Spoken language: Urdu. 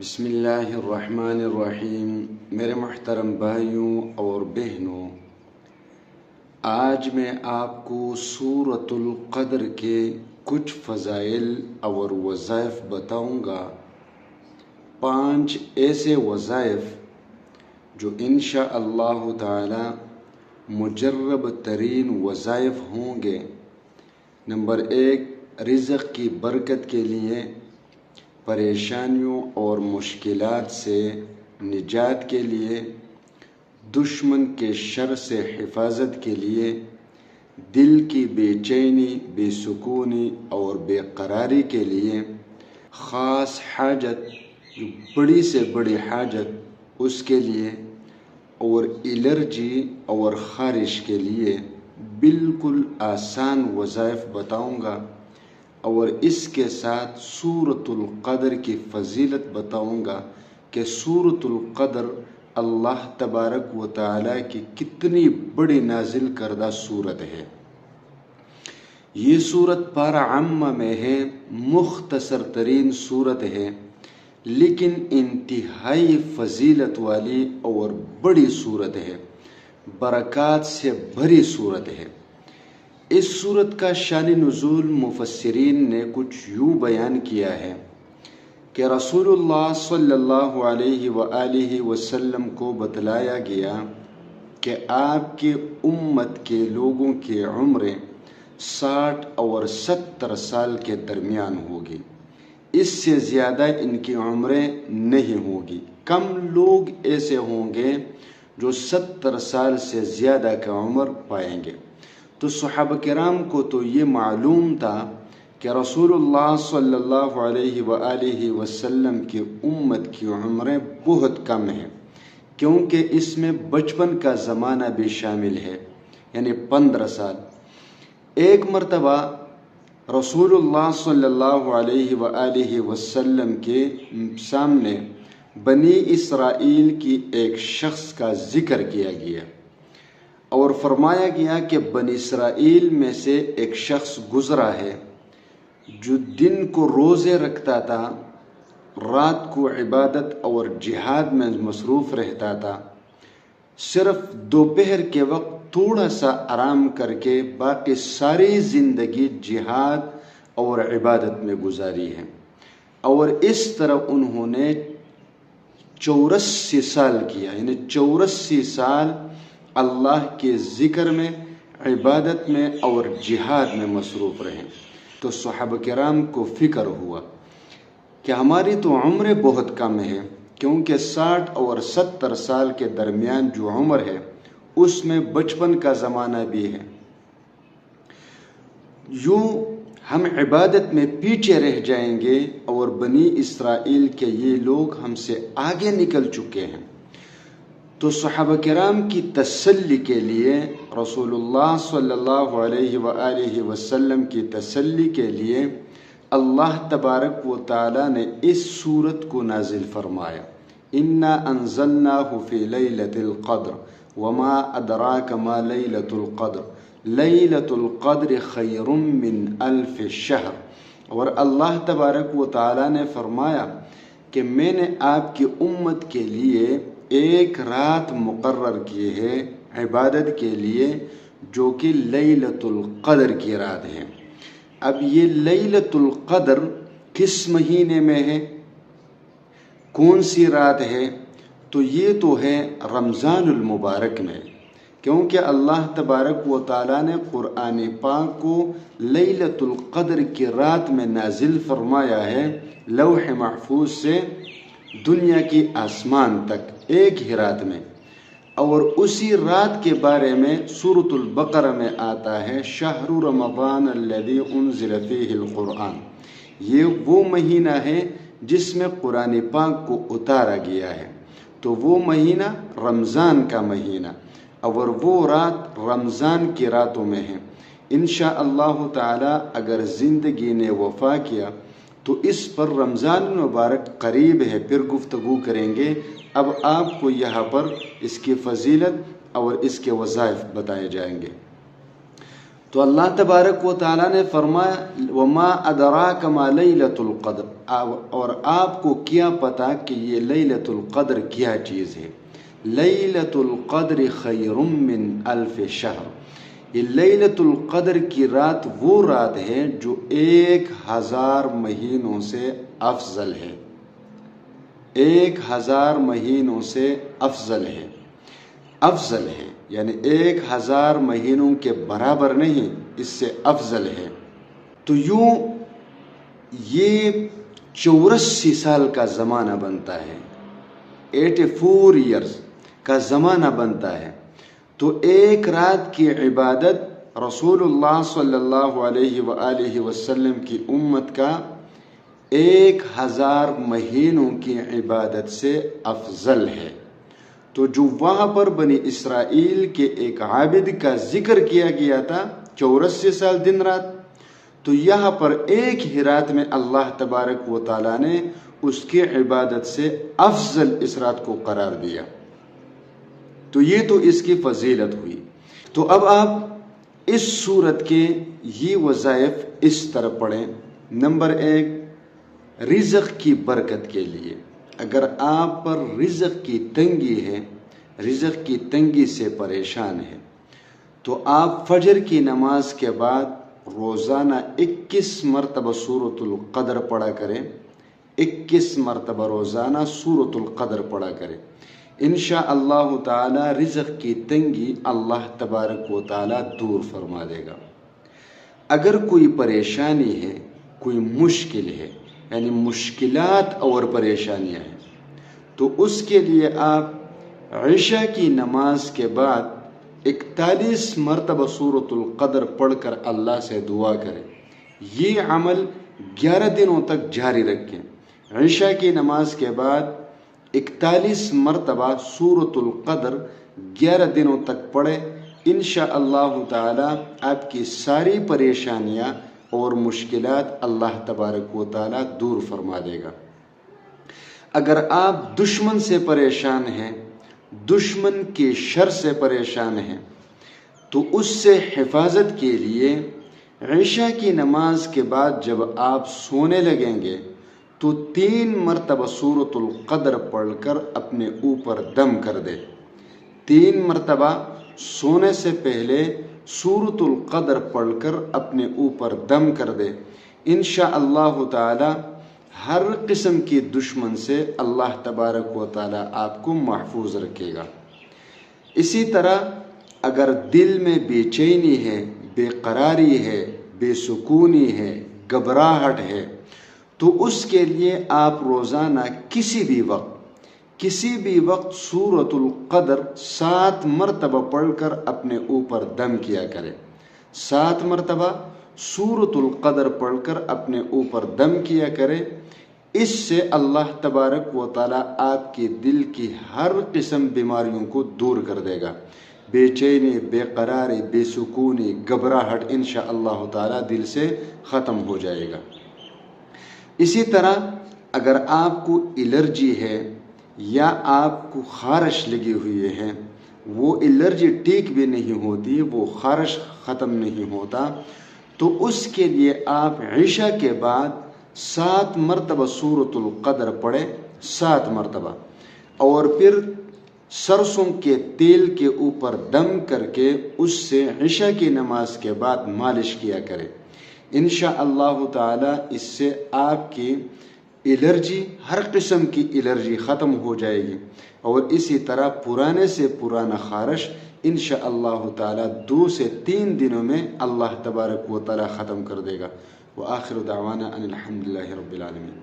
بسم اللہ الرحمن الرحیم۔ میرے محترم بھائیوں اور بہنوں، آج میں آپ کو سورۃ القدر کے کچھ فضائل اور وظائف بتاؤں گا۔ 5 ایسے وظائف جو انشاءاللہ تعالی مجرب ترین وظائف ہوں گے۔ نمبر 1، رزق کی برکت کے لیے، پریشانیوں اور مشکلات سے نجات کے لیے، دشمن کے شر سے حفاظت کے لیے، دل کی بے چینی، بے سکونی اور بے قراری کے لیے، خاص حاجت، جو بڑی سے بڑی حاجت اس کے لیے، اور الرجی اور خارش کے لیے بالکل آسان وظائف بتاؤں گا، اور اس کے ساتھ سورۃ القدر کی فضیلت بتاؤں گا کہ سورۃ القدر اللہ تبارک و تعالی کی کتنی بڑی نازل کردہ سورت ہے۔ یہ سورت پارہ عامہ میں ہے، مختصر ترین سورت ہے، لیکن انتہائی فضیلت والی اور بڑی سورت ہے، برکات سے بھری سورت ہے۔ اس سورت کا شان نزول مفسرین نے کچھ یوں بیان کیا ہے کہ رسول اللہ صلی اللہ علیہ وآلہ وسلم کو بتلایا گیا کہ آپ کے امت کے لوگوں کی عمریں 60 اور 70 سال کے درمیان ہوگی، اس سے زیادہ ان کی عمریں نہیں ہوگی۔ کم لوگ ایسے ہوں گے جو 70 سال سے زیادہ کا عمر پائیں گے۔ تو صحابہ کرام کو تو یہ معلوم تھا کہ رسول اللہ صلی اللہ علیہ وآلہ وسلم کی امت کی عمریں بہت کم ہیں، کیونکہ اس میں بچپن کا زمانہ بھی شامل ہے، یعنی 15 سال۔ ایک مرتبہ رسول اللہ صلی اللہ علیہ وآلہ وسلم کے سامنے بنی اسرائیل کی ایک شخص کا ذکر کیا گیا اور فرمایا گیا کہ بنی اسرائیل میں سے ایک شخص گزرا ہے جو دن کو روزے رکھتا تھا، رات کو عبادت اور جہاد میں مصروف رہتا تھا، صرف دوپہر کے وقت تھوڑا سا آرام کر کے باقی ساری زندگی جہاد اور عبادت میں گزاری ہے، اور اس طرح انہوں نے 84 سال کیا، یعنی 84 سال اللہ کے ذکر میں، عبادت میں اور جہاد میں مصروف رہے۔ تو صحابہ کرام کو فکر ہوا کہ ہماری تو عمریں بہت کم ہے، کیونکہ 60 اور 70 سال کے درمیان جو عمر ہے اس میں بچپن کا زمانہ بھی ہے، یوں ہم عبادت میں پیچھے رہ جائیں گے، اور بنی اسرائیل کے یہ لوگ ہم سے آگے نکل چکے ہیں۔ تو صحابہ کرام کی تسلی کے لیے، رسول اللہ صلی اللہ علیہ وآلہ وسلم کی تسلی کے لیے اللہ تبارک و تعالی نے اس سورت کو نازل فرمایا۔ انا انزلناہ فی لیلۃ القدر وما ادراک ما لیلۃ القدر لیلۃ القدر خیر من الف شہر۔ اور اللہ تبارک و تعالی نے فرمایا کہ میں نے آپ کی امت کے لیے ایک رات مقرر کی ہے عبادت کے لیے، جو کہ لیلۃ القدر کی رات ہے۔ اب یہ لیلۃ القدر کس مہینے میں ہے، کون سی رات ہے؟ تو یہ تو ہے رمضان المبارک میں، کیونکہ اللہ تبارک و تعالیٰ نے قرآن پاک کو لیلۃ القدر کی رات میں نازل فرمایا ہے، لوح محفوظ سے دنیا کی آسمان تک ایک ہی رات میں۔ اور اسی رات کے بارے میں سورۃ البقرہ میں آتا ہے، شہر رمضان الذی انزل فیہ القرآن۔ یہ وہ مہینہ ہے جس میں قرآن پاک کو اتارا گیا ہے، تو وہ مہینہ رمضان کا مہینہ، اور وہ رات رمضان کی راتوں میں ہے۔ انشاءاللہ تعالی اگر زندگی نے وفا کیا تو اس پر رمضان المبارک قریب ہے، پھر گفتگو کریں گے۔ اب آپ کو یہاں پر اس کی فضیلت اور اس کے وظائف بتائے جائیں گے۔ تو اللہ تبارک و تعالیٰ نے فرمایا وما ادراک ما لیلۃ القدر، اور آپ کو کیا پتا کہ یہ لیلۃ القدر کیا چیز ہے۔ لیلۃ القدر خیر من الف شہر، یہ لیلۃ القدر کی رات وہ رات ہے جو 1000 مہینوں سے افضل ہے، 1000 مہینوں سے افضل ہے، افضل ہے یعنی 1000 مہینوں کے برابر نہیں، اس سے افضل ہے۔ تو یوں یہ 84 سال کا زمانہ بنتا ہے، 84 ایئرز کا زمانہ بنتا ہے۔ تو ایک رات کی عبادت رسول اللہ صلی اللہ علیہ وآلہ وسلم کی امت کا 1000 مہینوں کی عبادت سے افضل ہے۔ تو جو وہاں پر بنی اسرائیل کے ایک عابد کا ذکر کیا گیا تھا 84 سال دن رات، تو یہاں پر ایک ہی رات میں اللہ تبارک و تعالیٰ نے اس کی عبادت سے افضل اس رات کو قرار دیا۔ تو یہ تو اس کی فضیلت ہوئی۔ تو اب آپ اس سورت کے یہ وظائف اس طرح پڑھیں۔ نمبر 1، رزق کی برکت کے لیے، اگر آپ پر رزق کی تنگی ہے، رزق کی تنگی سے پریشان ہے، تو آپ فجر کی نماز کے بعد روزانہ 21 مرتبہ سورۃ القدر پڑھا کریں، 21 مرتبہ روزانہ سورۃ القدر پڑھا کریں۔ انشاءاللہ تعالی رزق کی تنگی اللہ تبارک و تعالی دور فرما دے گا۔ اگر کوئی پریشانی ہے، کوئی مشکل ہے، یعنی مشکلات اور پریشانیاں ہیں، تو اس کے لیے آپ عشاء کی نماز کے بعد 41 مرتبہ سورۃ القدر پڑھ کر اللہ سے دعا کریں۔ یہ عمل 11 دنوں تک جاری رکھیں۔ عشاء کی نماز کے بعد 41 مرتبہ سورۃ القدر 11 دنوں تک پڑھیں۔ انشاءاللہ تعالی آپ کی ساری پریشانیاں اور مشکلات اللہ تبارک و تعالی دور فرما دے گا۔ اگر آپ دشمن سے پریشان ہیں، دشمن کے شر سے پریشان ہیں، تو اس سے حفاظت کے لیے عشاء کی نماز کے بعد جب آپ سونے لگیں گے تو 3 مرتبہ سورۃ القدر پڑھ کر اپنے اوپر دم کر دے۔ 3 مرتبہ سونے سے پہلے سورۃ القدر پڑھ کر اپنے اوپر دم کر دے۔ انشاءاللہ تعالی ہر قسم کی دشمن سے اللہ تبارک و تعالی آپ کو محفوظ رکھے گا۔ اسی طرح اگر دل میں بے چینی ہے، بے قراری ہے، بے سکونی ہے، گھبراہٹ ہے، تو اس کے لیے آپ روزانہ کسی بھی وقت سورۃ القدر 7 مرتبہ پڑھ کر اپنے اوپر دم کیا کریں۔ 7 مرتبہ سورۃ القدر پڑھ کر اپنے اوپر دم کیا کریں۔ اس سے اللہ تبارک و تعالیٰ آپ کے دل کی ہر قسم بیماریوں کو دور کر دے گا۔ بے چینی، بے قراری، بے سکونی، گھبراہٹ انشاءاللہ تعالیٰ دل سے ختم ہو جائے گا۔ اسی طرح اگر آپ کو الرجی ہے یا آپ کو خارش لگی ہوئی ہے، وہ الرجی ٹھیک بھی نہیں ہوتی، وہ خارش ختم نہیں ہوتا، تو اس کے لیے آپ عشاء کے بعد 7 مرتبہ سورۃ القدر پڑھیں، 7 مرتبہ، اور پھر سرسوں کے تیل کے اوپر دم کر کے اس سے عشاء کی نماز کے بعد مالش کیا کریں۔ انشاءاللہ تعالی اس سے آپ کی الرجی، ہر قسم کی الرجی ختم ہو جائے گی، اور اسی طرح پرانے سے پرانا خارش انشاءاللہ تعالی 2 سے 3 دنوں میں اللہ تبارک و تعالی ختم کر دے گا۔ وآخر دعوانا ان الحمد للہ رب العالمین۔